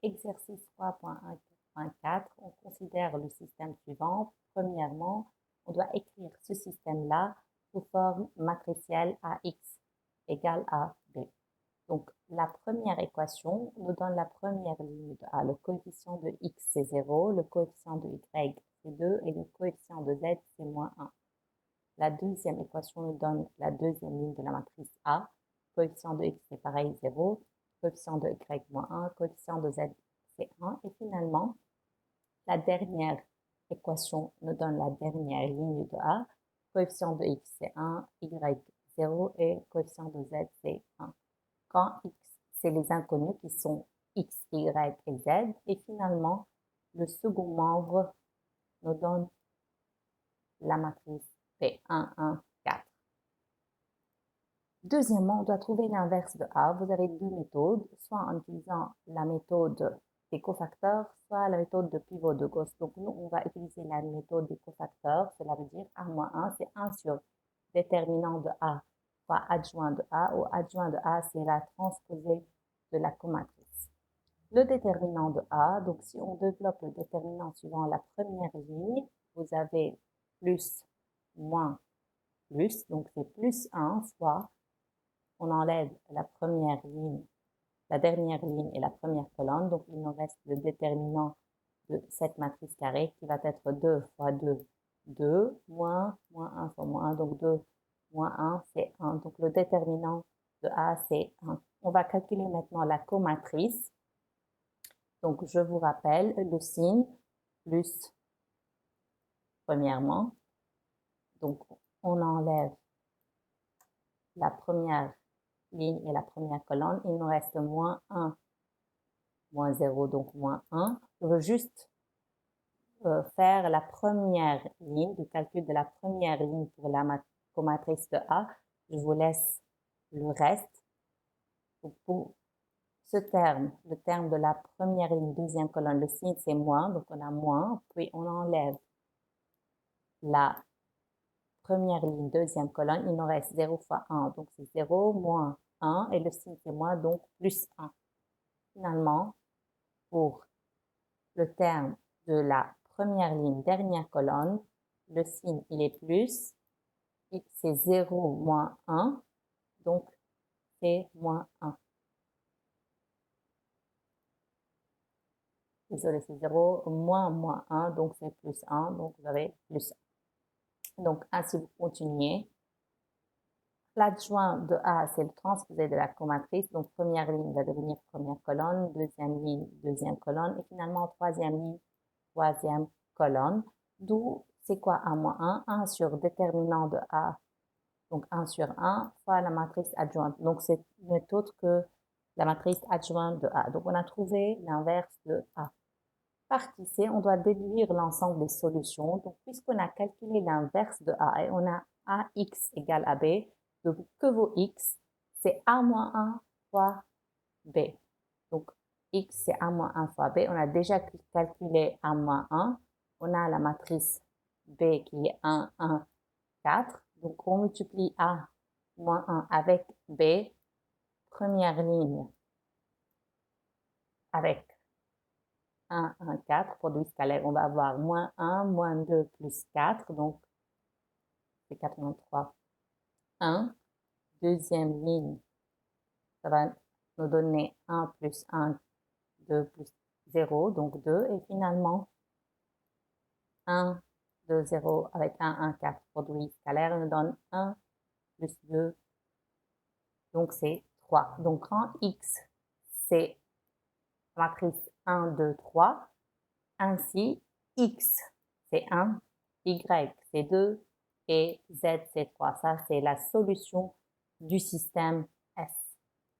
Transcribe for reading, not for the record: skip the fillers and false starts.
exercice 3.1.4, on considère le système suivant. Premièrement, on doit écrire ce système-là sous forme matricielle AX égale à B. Donc, la première équation nous donne la première ligne de A. Le coefficient de X, c'est 0, le coefficient de Y, c'est 2 et le coefficient de Z, c'est moins 1. La deuxième équation nous donne la deuxième ligne de la matrice A. Coefficient de X, c'est pareil, 0. Coefficient de Y, moins 1. Coefficient de Z, c'est 1. Et finalement, la dernière équation nous donne la dernière ligne de A. Coefficient de X, c'est 1. Y, 0. Et coefficient de Z, c'est 1. Quand X, c'est les inconnus qui sont X, Y et Z. Et finalement, le second membre nous donne la matrice P1, 1, 4. Deuxièmement, on doit trouver l'inverse de A. Vous avez deux méthodes, soit en utilisant la méthode des cofacteurs, soit la méthode de pivot de Gauss. Donc, nous, on va utiliser la méthode des cofacteurs. Cela veut dire A-1, c'est 1 sur déterminant de A fois adjoint de A, ou adjoint de A, c'est la transposée de la comatrice. Le déterminant de A, donc si on développe le déterminant suivant la première ligne, vous avez plus, moins, plus, donc c'est plus 1 fois, on enlève la première ligne, la dernière ligne et la première colonne, donc il nous reste le déterminant de cette matrice carrée qui va être 2 fois 2, 2, moins 1 fois moins 1, donc 2 moins 1, c'est 1. Donc le déterminant de A, c'est 1. On va calculer maintenant la comatrice. Donc je vous rappelle le signe plus, premièrement, donc on enlève la première ligne et la première colonne, il nous reste moins 1, moins 0, donc moins 1. Je veux juste faire la première ligne, le calcul de la première ligne pour la comatrice de A. Je vous laisse le reste. Pour ce terme, le terme de la première ligne, deuxième colonne, le signe c'est moins, donc on a moins, puis on enlève la première ligne, deuxième colonne, il nous reste 0 fois 1, donc c'est 0, moins 1, et le signe c'est moins, donc plus 1. Finalement, pour le terme de la première ligne, dernière colonne, le signe il est plus, c'est 0 moins 1, donc c'est moins 1. Désolé, c'est 0 moins 1, donc c'est plus 1, donc vous avez plus 1. Donc ainsi vous continuez. L'adjoint de A, c'est le transposé de la comatrice. Donc, première ligne va devenir première colonne, deuxième ligne, deuxième colonne, et finalement, troisième ligne, troisième colonne. D'où, c'est quoi A moins 1? 1 sur déterminant de A, donc 1 sur 1, fois la matrice adjointe. Donc, c'est une autre que la matrice adjointe de A. Donc, on a trouvé l'inverse de A. Partie C, on doit déduire l'ensemble des solutions. Donc, puisqu'on a calculé l'inverse de A et on a AX égale AB, donc que vaut X? C'est A moins 1 fois B. Donc, X, c'est A moins 1 fois B. On a déjà calculé A moins 1. On a la matrice B qui est 1, 1, 4. Donc, on multiplie A moins 1 avec B, première ligne, avec 1, 1, 4, produit scalaire, on va avoir moins 1, moins 2, plus 4, donc c'est 83, 1. Deuxième ligne, ça va nous donner 1 plus 1, 2 plus 0, donc 2. Et finalement, 1, 2, 0 avec 1, 1, 4, produit scalaire, nous donne 1 plus 2, donc c'est 3. Donc quand X, c'est matrice 1, 2, 3, ainsi X, c'est 1, Y, c'est 2, et Z, c'est 3. Ça, c'est la solution du système